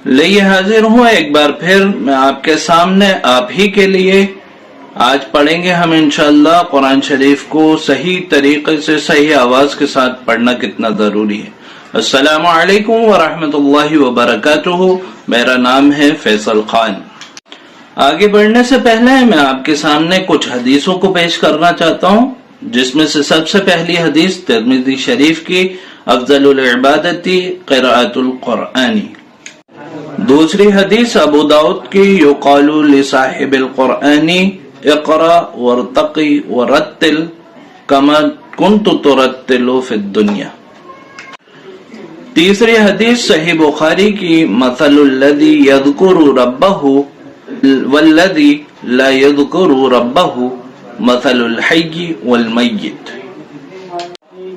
لئے حاضر ہوں ایک بار پھر میں آپ کے سامنے آپ ہی کے لیے۔ آج پڑھیں گے ہم انشاءاللہ قرآن شریف کو صحیح طریقے سے صحیح آواز کے ساتھ پڑھنا کتنا ضروری ہے۔ السلام علیکم ورحمۃ اللہ وبرکاتہ۔ میرا نام ہے فیصل خان۔ آگے بڑھنے سے پہلے میں آپ کے سامنے کچھ حدیثوں کو پیش کرنا چاہتا ہوں، جس میں سے سب سے پہلی حدیث ترمذی شریف کی افضل العبادت قراءۃ القرآن، دوسری حدیث ابو داؤد کی یقال لصاحب القرآن اقرأ وارتقی ورتل کما کنت ترتل فی الدنیا، تیسری حدیث صحیح بخاری کی مثل الذی یذکر ربہ والذی لا یذکر ربہ مثل الحی والمیت۔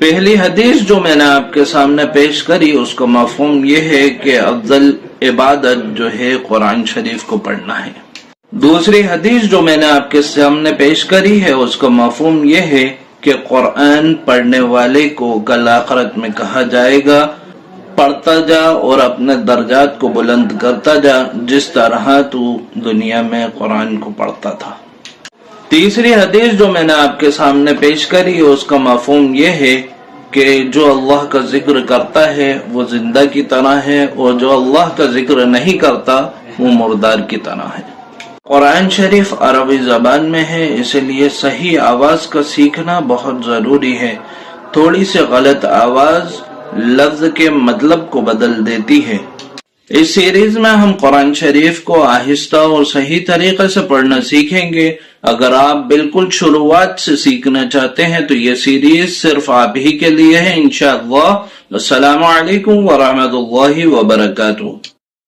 پہلی حدیث جو میں نے آپ کے سامنے پیش کری اس کا مفہوم یہ ہے کہ افضل عبادت جو ہے قرآن شریف کو پڑھنا ہے۔ دوسری حدیث جو میں نے آپ کے سامنے پیش کری ہے اس کا مفہوم یہ ہے کہ قرآن پڑھنے والے کو کل آخرت میں کہا جائے گا پڑھتا جا اور اپنے درجات کو بلند کرتا جا جس طرح تو دنیا میں قرآن کو پڑھتا تھا۔ تیسری حدیث جو میں نے آپ کے سامنے پیش کری اس کا مفہوم یہ ہے کہ جو اللہ کا ذکر کرتا ہے وہ زندہ کی طرح ہے اور جو اللہ کا ذکر نہیں کرتا وہ مردار کی طرح ہے۔ قرآن شریف عربی زبان میں ہے، اس لیے صحیح آواز کا سیکھنا بہت ضروری ہے۔ تھوڑی سی غلط آواز لفظ کے مطلب کو بدل دیتی ہے۔ اس سیریز میں ہم قرآن شریف کو آہستہ اور صحیح طریقے سے پڑھنا سیکھیں گے۔ اگر آپ بالکل شروعات سے سیکھنا چاہتے ہیں تو یہ سیریز صرف آپ ہی کے لیے ہے انشاءاللہ۔ السلام علیکم ورحمۃ اللہ وبرکاتہ۔